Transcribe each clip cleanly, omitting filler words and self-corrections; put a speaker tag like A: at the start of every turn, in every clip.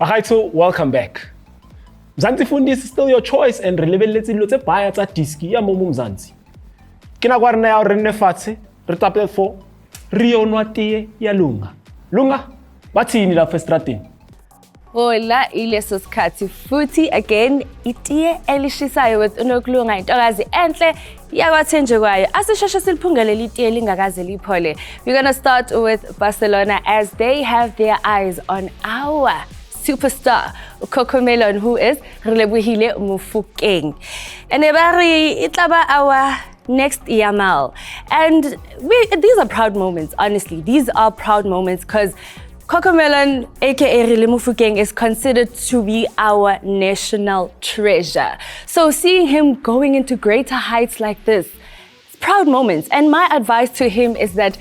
A: Alright, welcome back. Mzansi Fundiz is still your choice and relevant dilo tse baya tsa diski ya momo Mzansi. Ke na kwa rena ya re nne fatshe re tapele for re yo nwa tee ya lunga. Lunga bathini la festratini.
B: Hola, ileso skhathi futhi again itiye elishisayo with unokulunga intokazi enhle yakwathenje kwayo. Asisheshe siliphungele litiye lingakaze liphole. We're going to start with Barcelona as they have their eyes on our superstar Cocomelon, who is Relebohile Mofokeng. And ebari itlaba our next Yamal. And these are proud moments, honestly. These are proud moments because Cocomelon, aka Relebohile Mofokeng, is considered to be our national treasure. So seeing him going into greater heights like this, it's proud moments. And my advice to him is that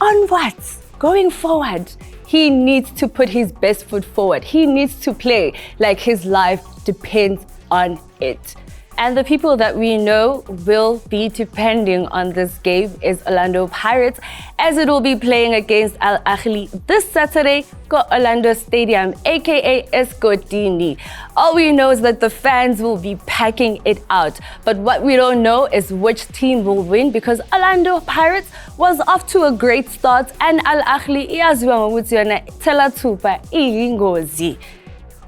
B: onwards, going forward, he needs to put his best foot forward. He needs to play like his life depends on it. And the people that we know will be depending on this game is Orlando Pirates, as it will be playing against Al Ahly this Saturday at Orlando Stadium, aka Escotini. All we know is that the fans will be packing it out. But what we don't know is which team will win, because Orlando Pirates was off to a great start and Al Ahly iyaziwa ngokuthi yona thela thupa iyingozi.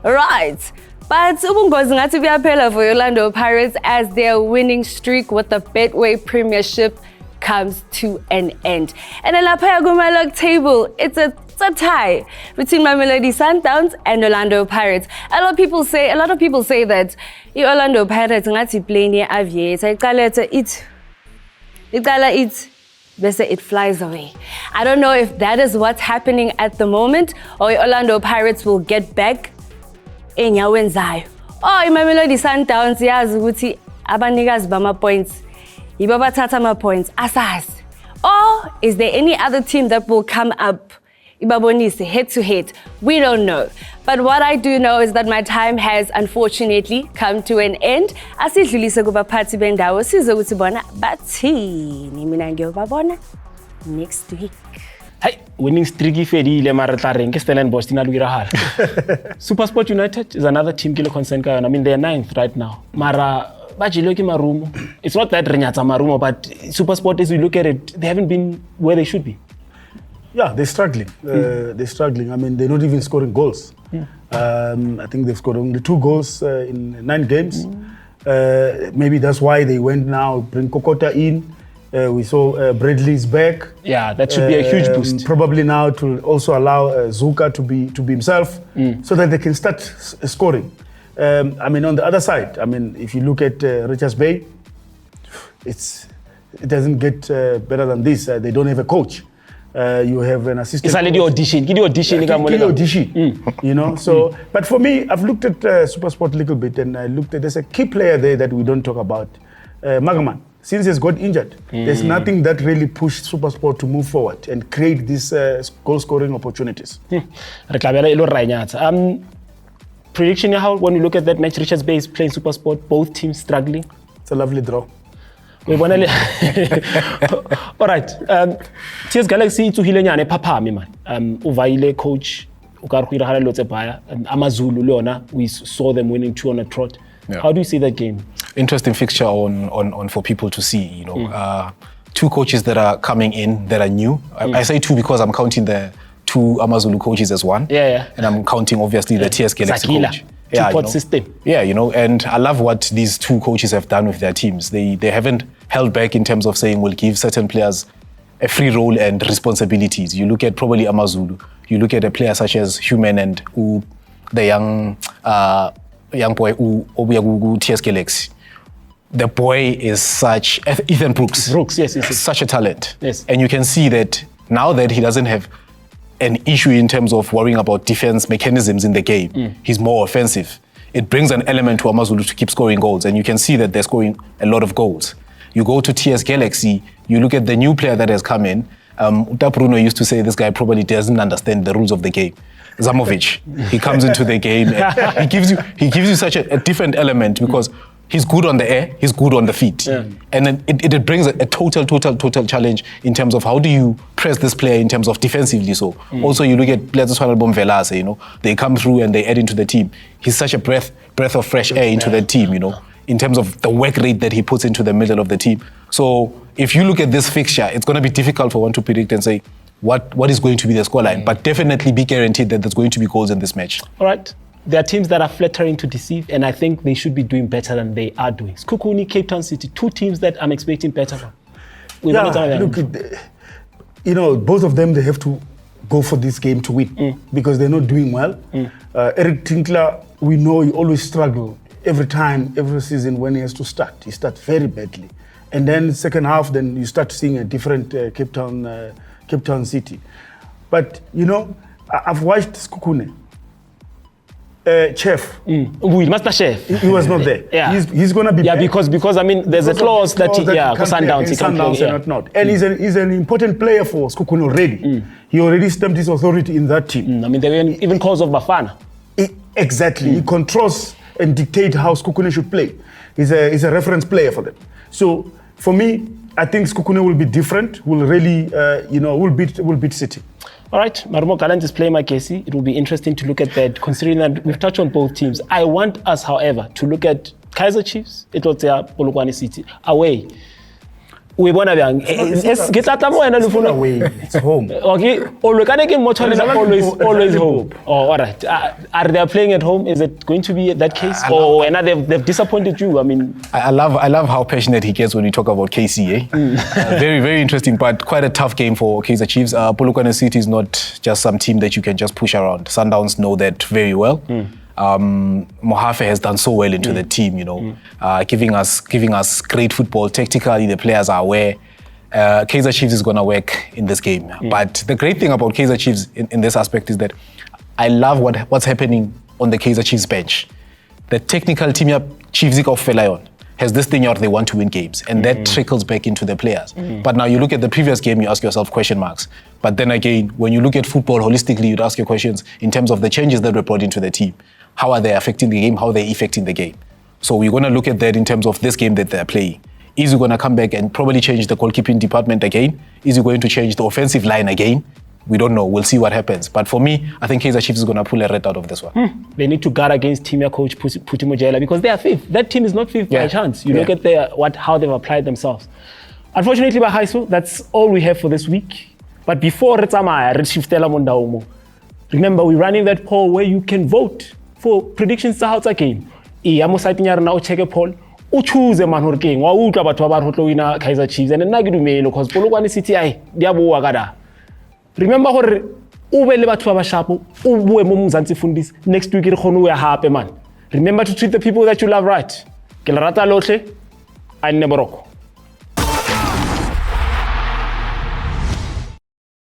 B: Right. But ubungozi ngathi buyaphela for Orlando Pirates as their winning streak with the Betway Premiership comes to an end. And then lapha kuma log table, it's a tie between Mamelodi Sundowns and Orlando Pirates. A lot of people say that Orlando Pirates ngathi play near Aviator. It flies away. I don't know if that is what's happening at the moment, or Orlando Pirates will get back enyawenzayo. Imamelodi Sundowns yazi ukuthi abanikazi bama points yibo bathatha ama points asazi. Or is there any other team that will come up ibabonise head to head? We don't know. But what I do know is that my time has unfortunately come to an end. Asidlulise kubaphathi bendawo sizokuthi bona bathini. Mina ngiyobabona next week.
A: Hey, winning streaky fedile mara tla reng ke Stellenbosch tina luirahala. SuperSport United is another team kilo concern ka yona. I mean they're 9th right now. Mara bajilo ke marumo. It's not that renyatsa marumo, but SuperSport, as we look at it, they haven't been where they should be.
C: Yeah, they're struggling. They're struggling. I mean, they're not even scoring goals. I think they've scored only 2 goals in 9 games. Maybe that's why they went now, bring Kokota in. We saw Bradley's back.
A: Yeah, that should be a huge boost.
C: Probably now to also allow Zuka to be himself, so that they can start scoring. I mean, on the other side, I mean, if you look at Richards Bay, it doesn't get better than this. They don't have a coach. You have an assistant.
A: It's already audition. Give you audition.
C: You know. So, but for me, I've looked at SuperSport a little bit, and I looked at there's a key player there that we don't talk about, Magaman. Since he's got injured, there's nothing that really pushed SuperSport to move forward and create these goal-scoring opportunities.
A: Prediction how when you look at that match, Richards Bay is playing SuperSport, both teams struggling.
C: It's a lovely draw.
A: All right. s.galaxy to hilanyane papa mi man. Uvaile coach ukarhuira hala lotse baya. Amazulu leona, we saw them winning 2 on a trot. Yeah. How do you see that game?
D: Interesting fixture on for people to see. You know, 2 coaches that are coming in that are new. I say 2 because I'm counting the 2 Amazulu coaches as one.
A: Yeah.
D: And I'm counting obviously the s.galaxy coach.
A: Two-pot system.
D: Yeah, you know, and I love what these 2 coaches have done with their teams. They haven't held back in terms of saying we'll give certain players a free role and responsibilities. You look at probably Amazulu. You look at a player such as Human and the young boy who s.galaxy. The boy is such Ethan Brooks.
A: Yes.
D: Such a talent.
A: Yes.
D: And you can see that now that he doesn't have an issue in terms of worrying about defense mechanisms in the game, he's more offensive. It brings an element to Amazulu to keep scoring goals, and you can see that they're scoring a lot of goals. You go to s.galaxy, you look at the new player that has come in. Bruno used to say this guy probably doesn't understand the rules of the game. Zamovic, he comes into the game and he gives you such a different element, because He's good on the air, he's good on the feet.
A: Yeah.
D: And then it brings a total challenge in terms of how do you press this player in terms of defensively. So also you look at players like Velase, you know, they come through and they add into the team. He's such a breath of fresh air into the team, you know, in terms of the work rate that he puts into the middle of the team. So if you look at this fixture, it's going to be difficult for one to predict and say what is going to be the scoreline, but definitely be guaranteed that there's going to be goals in this match.
A: All right. There are teams that are flattering to deceive, and I think they should be doing better than they are doing. Sekhukhune, Cape Town City, two teams that I'm expecting better from.
C: Look, you know, both of them, they have to go for this game to win because they're not doing well. Eric Tinkler, we know he always struggle every season when he has to start. He starts very badly. And then second half, then you start seeing a different Cape Town City. But, you know, I've watched Sekhukhune. Chef.
A: Master Chef.
C: He was not there.
A: Yeah.
C: He's going to be back.
A: because I mean, there's a clause that Sundowns he can't play.
C: And whatnot. And he's an important player for Sekhukhune already. He already stamped his authority in that team.
A: I mean, there were even calls of Bafana.
C: Exactly. He controls and dictates how Sekhukhune should play. He's a reference player for them. So for me, I think Sekhukhune will be different. Will really, will beat City.
A: All right, Marumo Galant is playing my Casey. It will be interesting to look at that, considering that we've touched on both teams. I want us, however, to look at Kaizer Chiefs, Polokwane City, away. We want to
C: It's not away. It's home.
A: Okay, always home. Oh, all right. Are they playing at home? Is it going to be that case? They've disappointed you? I mean,
D: I love how passionate he gets when we talk about KC. Very, very interesting, but quite a tough game for Kaizer Chiefs. Polokwane City is not just some team that you can just push around. Sundowns know that very well. Mohafe has done so well into the team, you know, giving us great football. Tactically, the players are aware. Kaizer Chiefs is going to work in this game. But the great thing about Kaizer Chiefs in this aspect is that I love what's happening on the Kaizer Chiefs bench. The technical team Chiefs of Felayon has this thing out, they want to win games, and that trickles back into the players. But now you look at the previous game, you ask yourself question marks. But then again, when you look at football holistically, you'd ask your questions in terms of the changes that were brought into the team. How are they affecting the game? How are they affecting the game? So we're going to look at that in terms of this game that they're playing. Is he going to come back and probably change the goalkeeping department again? Is he going to change the offensive line again? We don't know. We'll see what happens. But for me, I think Kaizer Chiefs is going to pull a red out of this one.
A: They need to guard against team coach Puti Mojela because they are fifth. That team is not fifth by chance. You look at how they've applied themselves. Unfortunately, Bahaiso, that's all we have for this week. But before remember, we're running that poll where you can vote for predictions to how it's a game. Check a poll. Choose a man who king. Kaizer Chiefs and because Polokwane City remember Mzansi Fundiz next week. Man. Remember to treat the people that you love right.